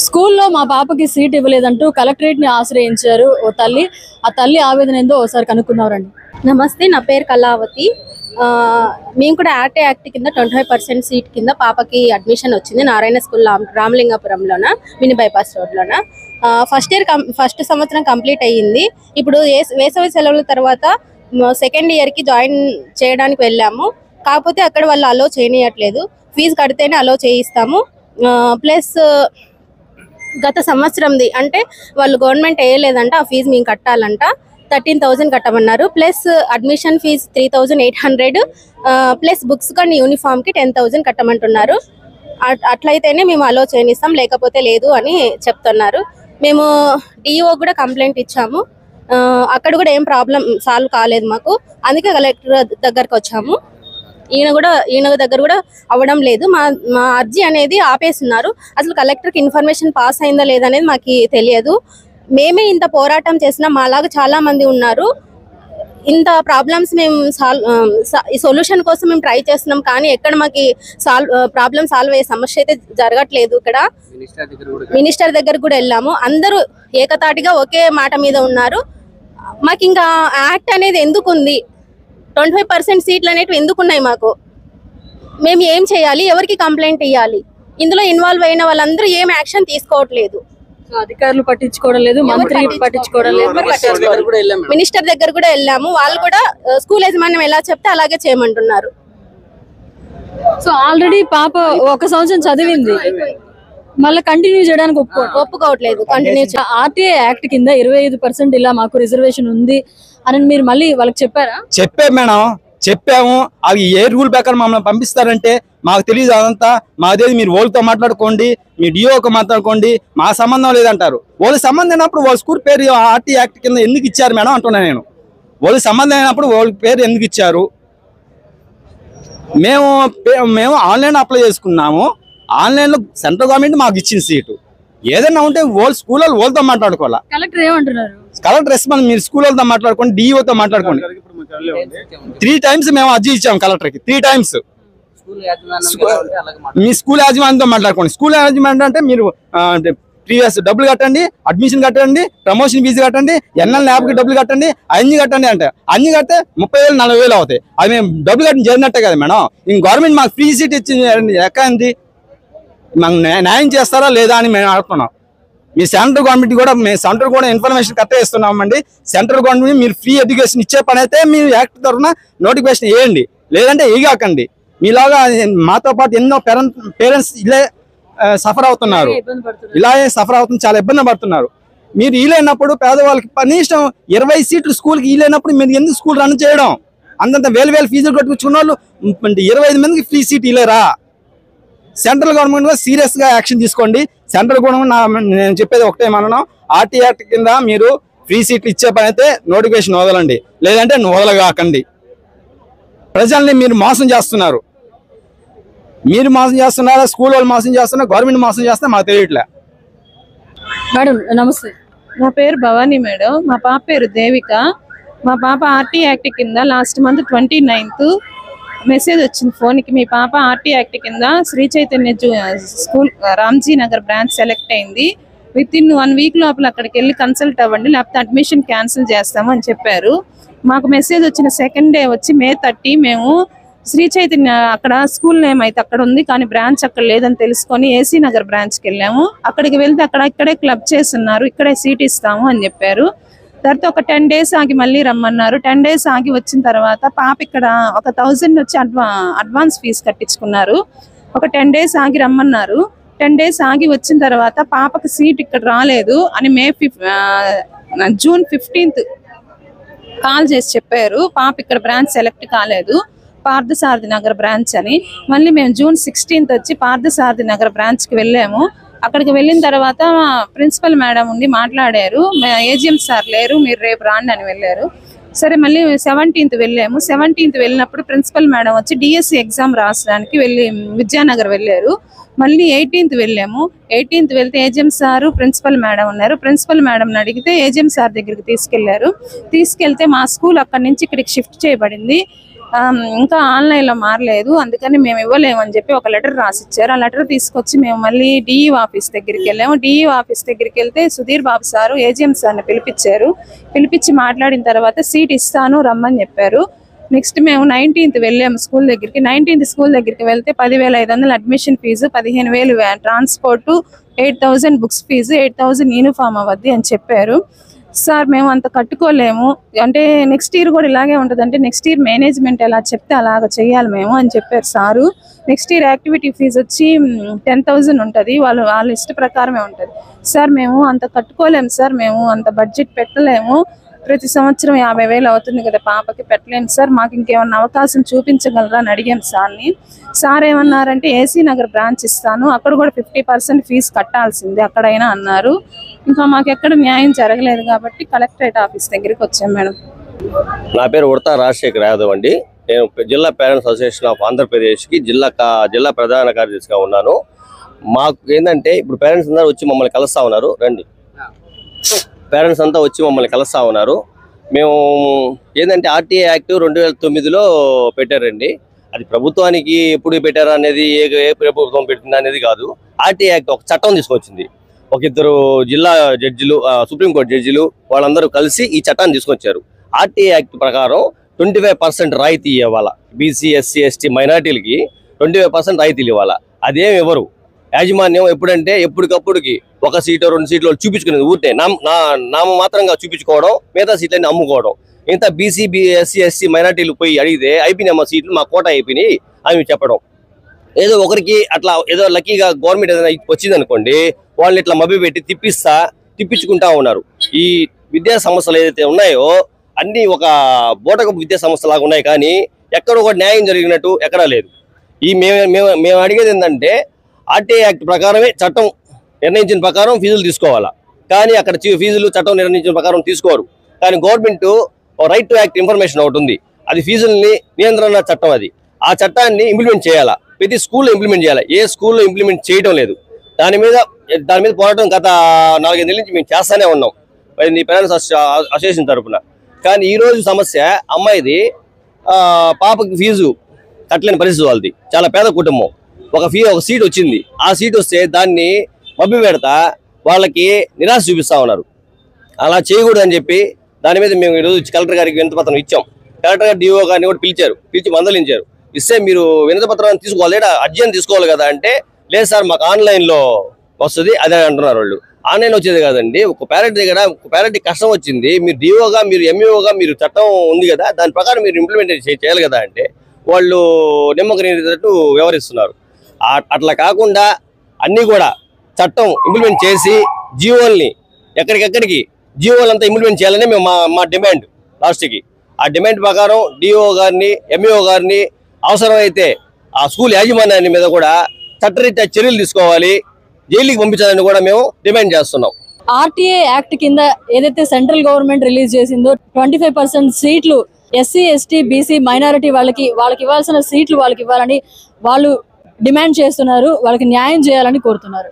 స్కూల్లో మా పాపకి సీట్ ఇవ్వలేదంటూ కలెక్టరేట్ ని ఆశ్రయించారు ఓ తల్లి. ఆ తల్లి ఆవేదన ఏందో ఒకసారి కనుక్కున్నారండి. నమస్తే, నా పేరు కళావతి. మేము కూడా ఆర్టీ యాక్ట్ కింద 25% సీట్ కింద పాపకి అడ్మిషన్ వచ్చింది నారాయణ స్కూల్ రామలింగపురంలోన, మినీ బైపాస్ రోడ్లోన. ఫస్ట్ సంవత్సరం కంప్లీట్ అయ్యింది. ఇప్పుడు వేసవి సెలవుల తర్వాత సెకండ్ ఇయర్కి జాయిన్ చేయడానికి వెళ్ళాము. కాకపోతే అక్కడ వాళ్ళు అలో చేయనియట్లేదు. ఫీజు కడితేనే అలో చేయిస్తాము. ప్లస్ గత సంవత్సరంది అంటే వాళ్ళు గవర్నమెంట్ వేయలేదంట, ఆ ఫీజు మేము కట్టాలంట. 13,000 కట్టమన్నారు. Plus admission fee 3,800 plus books కానీ యూనిఫామ్కి 10,000 కట్టమంటున్నారు. అట్లయితేనే మేము అలో చేయనిస్తాం, లేకపోతే లేదు అని చెప్తున్నారు. మేము డిఓ కూడా కంప్లైంట్ ఇచ్చాము. అక్కడ కూడా ఏం ప్రాబ్లం సాల్వ్ కాలేదు మాకు. అందుకే కలెక్టర్ దగ్గరకు వచ్చాము. ఈయన దగ్గర కూడా అవ్వడం లేదు. మా అర్జీ అనేది ఆపేస్తున్నారు. అసలు కలెక్టర్కి ఇన్ఫర్మేషన్ పాస్ అయిందా లేదనేది మాకు తెలియదు. మేమే ఇంత పోరాటం చేసినా మాలాగా చాలా మంది ఉన్నారు. ఇంత ప్రాబ్లమ్స్ మేము సొల్యూషన్ కోసం మేము ట్రై చేస్తున్నాం, కానీ ఎక్కడ మాకు ప్రాబ్లం సాల్వ్ అయ్యే సమస్య అయితే జరగట్లేదు. ఇక్కడ మినిస్టర్ దగ్గర కూడా వెళ్ళాము. అందరూ ఏకతాటిగా ఒకే మాట మీద ఉన్నారు. మాకు ఇంకా యాక్ట్ అనేది ఎందుకు ఉంది, 25% సీట్లు అనేవి ఎందుకు ఉన్నాయి మాకు, మేము ఏం చేయాలి, ఎవరికి కంప్లైంట్ ఇవ్వాలి? ఇందులో ఇన్వాల్వ్ అయిన వాళ్ళందరూ ఏం యాక్షన్ తీసుకోవట్లేదు. అధికారులు పట్టించుకోవడం లేదు, మంత్రి పట్టించుకోవడం లేదు. మినిస్టర్ దగ్గర కూడా వెళ్ళాము. వాళ్ళు కూడా స్కూల్ యజమాన్యం ఎలా చెప్తే అలాగే చేయమంటున్నారు. సో ఆల్రెడీ పాప 1 సంవత్సరం చదివింది, మళ్ళీ కంటిన్యూ చేయడానికి ఒప్పుకోవట్లేదు. కంటిన్యూ ఆర్టీఐ యాక్ట్ కింద 25% ఇలా మాకు రిజర్వేషన్ ఉంది అని మీరు మళ్ళీ వాళ్ళకి చెప్పారా? చెప్పాము మేడం, చెప్పాము. అవి ఏ రూల్ ప్రకారం మమ్మల్ని పంపిస్తారంటే మాకు తెలియదు. అదంతా మాదేది, మీరు వాళ్ళతో మాట్లాడుకోండి, మీ డిఓతో మాట్లాడుకోండి, మా సంబంధం లేదంటారు. వాళ్ళ సంబంధం అయినప్పుడు వాళ్ళ స్కూల్ పేరు ఆర్టీ యాక్ట్ కింద ఎందుకు ఇచ్చారు మేడం అంటున్నా నేను. వాళ్ళ సంబంధం అయినప్పుడు వాళ్ళ పేరు ఎందుకు ఇచ్చారు? మేము ఆన్లైన్ అప్లై చేసుకున్నాము. ఆన్లైన్లో సెంట్రల్ గవర్నమెంట్ మాకు ఇచ్చిన సీటు. ఏదైనా ఉంటే వాళ్ళ స్కూల్ వాళ్ళు వాళ్ళతో మాట్లాడుకోవాలా. కలెక్టర్ ఏమంటున్నారు? కలెక్టర్ రెస్పాన్స్ మీరు స్కూల్ వాళ్ళతో మాట్లాడుకోండి, డిఓతో మాట్లాడుకోండి. 3 times మేము అర్జీ ఇచ్చాము కలెక్టర్కి. 3 times మీ స్కూల్ యాజమాన్యంతో మాట్లాడుకోండి. స్కూల్ యాజమాన్యం అంటే మీరు ప్రీవియస్ డబ్బులు కట్టండి, అడ్మిషన్ కట్టండి, ప్రమోషన్ ఫీజు కట్టండి, ఎన్ఎల్ ల్యాబ్కి డబ్బులు కట్టండి, అన్ని కట్టండి అంటే అన్ని కడితే 30,000 40,000 అవుతాయి. అది మేము డబ్బులు కట్టి చేరినట్టే కదా మేడం. ఇంక గవర్నమెంట్ మాకు ఫ్రీ సీట్ ఇచ్చింది ఎక్కడి మాకు న్యాయం చేస్తారా లేదా అని మేము అడుగుతున్నాం. మీ సెంట్రల్ గవర్నమెంట్ కూడా సెంట్రల్ కూడా ఇన్ఫర్మేషన్ కరెక్ట్గా ఇస్తున్నామండి. సెంట్రల్ గవర్నమెంట్ మీరు ఫ్రీ ఎడ్యుకేషన్ ఇచ్చే పని అయితే మీరు యాక్ట్ తరఫున నోటిఫికేషన్ వేయండి, లేదంటే ఏగాకండి. మీలాగా మాతో పాటు ఎన్నో పేరెంట్స్ ఇలా సఫర్ అవుతున్నారు, ఇలాగే సఫర్ అవుతుంది, చాలా ఇబ్బంది పడుతున్నారు. మీరు ఈలేనప్పుడు పేదవాళ్ళకి కనీసం 20 సీట్లు స్కూల్కి ఈలేనప్పుడు మీరు ఎందుకు స్కూల్ రన్ చేయడం? అంతంత వేలు ఫీజులు కట్టుకున్న వాళ్ళు 25 మందికి ఫ్రీ సీట్ ఇలేరా? సెంట్రల్ గవర్నమెంట్ కూడా సీరియస్ గా యాక్షన్ తీసుకోండి. సెంట్రల్ గవర్నమెంట్ నేను చెప్పేది ఒకటే మనం, ఆర్టీ యాక్ట్ కింద మీరు ఫ్రీ సీట్లు ఇచ్చే పని అయితే నోటిఫికేషన్ వదలండి, లేదంటే వదలగాకండి. ప్రజల్ని మీరు మోసం చేస్తున్నారు. మీరు మోసం చేస్తున్నారా, స్కూల్ వాళ్ళు మోసం చేస్తున్నారు, గవర్నమెంట్ మోసం చేస్తున్నా మాకు తెలియట్లే. మేడం నమస్తే. నా పేరు భవానీ మేడం. మా పాప పేరు దేవిక. మా పాప ఆర్టీ యాక్ట్ కింద లాస్ట్ మంత్ 29th మెసేజ్ వచ్చింది ఫోన్కి. మీ పాప ఆర్టీ యాక్ట్ కింద Sri Chaitanya school Ramji Nagar branch select అయింది. విత్-ఇన్ 1 week లోపల అక్కడికి వెళ్ళి కన్సల్ట్ అవ్వండి, లేకపోతే అడ్మిషన్ క్యాన్సిల్ చేస్తాము అని చెప్పారు. మాకు మెసేజ్ వచ్చిన సెకండ్ డే వచ్చి May 30 మేము శ్రీ చైతన్య అక్కడ స్కూల్ నేమ్ అయితే అక్కడ ఉంది, కానీ బ్రాంచ్ అక్కడ లేదని తెలుసుకొని ఏసీ నగర్ బ్రాంచ్కి వెళ్ళాము. అక్కడికి వెళ్తే ఇక్కడే క్లబ్ చేస్తున్నారు, ఇక్కడే సీట్ ఇస్తాము అని చెప్పారు. తర్వాత ఒక 10 days ఆగి మళ్ళీ రమ్మన్నారు. 10 days ఆగి వచ్చిన తర్వాత పాప ఇక్కడ 1,000 వచ్చి అడ్వాన్స్ ఫీజు కట్టించుకున్నారు. ఒక 10 days ఆగి రమ్మన్నారు. 10 days ఆగి వచ్చిన తర్వాత పాపకి సీట్ ఇక్కడ రాలేదు అని June 15th కాల్ చేసి చెప్పారు, పాప ఇక్కడ బ్రాంచ్ సెలెక్ట్ కాలేదు, పార్థసారథి నగర్ బ్రాంచ్ అని. మళ్ళీ మేము June 16th వచ్చి పార్థసారథి నగర్ బ్రాంచ్కి వెళ్ళాము. అక్కడికి వెళ్ళిన తర్వాత ప్రిన్సిపల్ మేడం ఉండి మాట్లాడారు, ఏజిఎం సార్ లేరు, మీరు రేపు రాండి అని వెళ్ళారు. సరే మళ్ళీ 17th వెళ్ళాము. 17th వెళ్ళినప్పుడు ప్రిన్సిపల్ మేడం వచ్చి డిఎస్సి ఎగ్జామ్ రాసడానికి విద్యానగర్ వెళ్ళారు. మళ్ళీ 18th వెళ్ళాము. 18th వెళ్తే ఏజిఎం సారు ప్రిన్సిపల్ మేడం ఉన్నారు. ప్రిన్సిపల్ మేడంని అడిగితే ఏజిఎం సార్ దగ్గరికి తీసుకెళ్లారు. తీసుకెళ్తే మా స్కూల్ అక్కడి నుంచి ఇక్కడికి షిఫ్ట్ చేయబడింది. ఇంకా ఆన్లైన్లో మారలేదు, అందుకని మేము ఇవ్వలేమని చెప్పి ఒక లెటర్ రాసిచ్చారు. ఆ లెటర్ తీసుకొచ్చి మేము మళ్ళీ డిఈ ఆఫీస్ దగ్గరికి వెళ్ళాము. డిఈ ఆఫీస్ దగ్గరికి వెళ్తే సుధీర్ బాబు సారు ఏజిఎం సార్ని పిలిపించారు. పిలిపించి మాట్లాడిన తర్వాత సీట్ ఇస్తాను రమ్మని చెప్పారు. నెక్స్ట్ మేము 19th వెళ్ళాము స్కూల్ దగ్గరికి. 19th స్కూల్ దగ్గరికి వెళ్తే 10,500 admission fees, 15,000 transport, 8,000 books fees, 8,000 uniform అవద్ది అని చెప్పారు. సార్ మేము అంత కట్టుకోలేము, అంటే నెక్స్ట్ ఇయర్ కూడా ఇలాగే ఉంటుంది, అంటే నెక్స్ట్ ఇయర్ మేనేజ్మెంట్ ఎలా చెప్తే అలాగ చేయాలి మేము అని చెప్పారు sir. Next year activity fee వచ్చి 10,000 ఉంటుంది, వాళ్ళ ఇష్ట ప్రకారమే ఉంటుంది. సార్ మేము అంత కట్టుకోలేము సార్, మేము అంత బడ్జెట్ పెట్టలేము, ప్రతి సంవత్సరం 50,000 అవుతుంది కదా పాపకి, పెట్టలేము సార్, మాకు ఇంకేమన్నా అవకాశం చూపించగలరా అని అడిగాం సార్ని. సార్ ఏమన్నారంటే ఏసీ నగర్ బ్రాంచ్ ఇస్తాను, అక్కడ కూడా 50% ఫీజు కట్టాల్సిందే అక్కడైనా అన్నారు. ఇంకా మాకు ఎక్కడ న్యాయం జరగలేదు కాబట్టి కలెక్టరేట్ ఆఫీస్ దగ్గరికి వచ్చాం మేడం. నా పేరు ఉడతా రాజశేఖర్ యాదవ్ అండి. నేను జిల్లా పేరెంట్స్ అసోసియేషన్ ఆఫ్ ఆంధ్రప్రదేశ్కి జిల్లా ప్రధాన కార్యదర్శిగా ఉన్నాను. మాకు ఏంటంటే ఇప్పుడు పేరెంట్స్ అందరూ వచ్చి మమ్మల్ని కలుస్తూ ఉన్నారు. రండి, పేరెంట్స్ అంతా వచ్చి మమ్మల్ని కలుస్తూ ఉన్నారు. మేము ఏంటంటే ఆర్టీఏ యాక్ట్ 2009లో పెట్టారండి. అది ప్రభుత్వానికి ఎప్పుడు పెట్టారా అనేది ఏ ప్రభుత్వం పెట్టింది అనేది కాదు. ఆర్టీఏ యాక్ట్ ఒక చట్టం తీసుకొచ్చింది. ఒక ఇద్దరు జిల్లా జడ్జిలు, సుప్రీంకోర్టు జడ్జిలు వాళ్ళందరూ కలిసి ఈ చట్టాన్ని తీసుకొచ్చారు. ఆర్టీఏ యాక్ట్ ప్రకారం 25% రాయితీ ఇవ్వాలా, బీసీ ఎస్సీ ఎస్టీ మైనార్టీలకి 25% రాయితీలు ఇవ్వాలా. అదేమి ఇవ్వరు. యాజమాన్యం ఎప్పుడంటే ఎప్పటికప్పుడుకి 1 సీటు 2 సీట్లు చూపించుకునేది, ఊరితే నామ మాత్రంగా చూపించుకోవడం, మిగతా సీట్లన్నీ అమ్ముకోవడం. ఇంత బీసీ ఎస్సీ ఎస్టీ మైనార్టీలు పోయి అడిగితే అయిపోయినాయి మా సీట్లు, మా కోట అయిపోయినాయి అని చెప్పడం. ఏదో ఒకరికి అట్లా ఏదో లక్కీగా గవర్నమెంట్ ఏదైనా వచ్చింది అనుకోండి, వాళ్ళని ఇట్లా మభ్య పెట్టి తిప్పించుకుంటా ఉన్నారు. ఈ విద్యా సంస్థలు ఏదైతే ఉన్నాయో అన్ని ఒక బోటకపు విద్యా సంస్థలాగా ఉన్నాయి, కానీ ఎక్కడ ఒక న్యాయం జరిగినట్టు ఎక్కడా లేదు. ఈ మేము అడిగేది ఏంటంటే ఆర్టీఏ యాక్ట్ ప్రకారమే చట్టం నిర్ణయించిన ప్రకారం ఫీజులు తీసుకోవాలా, కానీ అక్కడ ఫీజులు చట్టం నిర్ణయించిన ప్రకారం తీసుకోరు. కానీ government right to act information ఒకటి ఉంది, అది ఫీజుల్ని నియంత్రణ చట్టం. అది ఆ చట్టాన్ని ఇంప్లిమెంట్ చేయాలా, ప్రతి స్కూల్లో ఇంప్లిమెంట్ చేయాలి. ఏ స్కూల్లో ఇంప్లిమెంట్ చేయడం లేదు. దాని మీద పోరాటం గత 4-5 నెలల నుంచి మేము చేస్తానే ఉన్నాం పేరెంట్స్ అసోసియేషన్ తరఫున. కానీ ఈరోజు సమస్య అమ్మాయిది, పాపకి ఫీజు కట్టలేని పరిస్థితి వాళ్ళది, చాలా పేద కుటుంబం. ఒక సీట్ వచ్చింది, ఆ సీట్ వస్తే దాన్ని మభ్య పెడతా వాళ్ళకి నిరాశ చూపిస్తా ఉన్నారు. అలా చేయకూడదు అని చెప్పి దాని మీద మేము ఈరోజు కలెక్టర్ గారికి వినతిపత్రం ఇచ్చాం. కలెక్టర్ గారు డిఓ గారిని కూడా పిలిచి మందలించారు. ఇస్తే మీరు వినతిపత్రాన్ని తీసుకోవాలి, అర్జీని తీసుకోవాలి కదా అంటే, లేదు సార్ మాకు ఆన్లైన్లో వస్తుంది అదే అంటున్నారు వాళ్ళు. ఆన్లైన్ వచ్చేది కాదండి, ఒక పేరెంట్ దగ్గర ఒక పేరెంట్కి కష్టం వచ్చింది, మీరు డిఓగా మీరు ఎంఈఓగా మీరు చట్టం ఉంది కదా, దాని ప్రకారం మీరు ఇంప్లిమెంట్ చేయాలి కదా అంటే వాళ్ళు నిమ్మకనేటట్టు వ్యవహరిస్తున్నారు. అట్లా కాకుండా అన్నీ కూడా చట్టం ఇంప్లిమెంట్ చేసి జీవోల్ని ఎక్కడికెక్కడికి జీవోలంతా ఇంప్లిమెంట్ చేయాలని మేము మా డిమాండ్ లాస్ట్కి. ఆ డిమాండ్ ప్రకారం డిఓ గారిని ఎంఈఓ గారిని అవసరమైతే ఆ స్కూల్ యాజమాన్యాన్ని మీద కూడా చట్టరీత్యా చర్యలు తీసుకోవాలి, జైలుకి పంపించాలని కూడా మేము డిమాండ్ చేస్తున్నాం. ఆర్టీఏ యాక్ట్ కింద ఏదైతే సెంట్రల్ గవర్నమెంట్ రిలీజ్ చేసిందో 25% సీట్లు ఎస్సీ ఎస్టీ బీసీ మైనారిటీ వాళ్ళకి ఇవ్వాల్సిన సీట్లు వాళ్ళకి ఇవ్వాలని వాళ్ళు డిమాండ్ చేస్తున్నారు. వాళ్ళకి న్యాయం చేయాలని కోరుతున్నారు.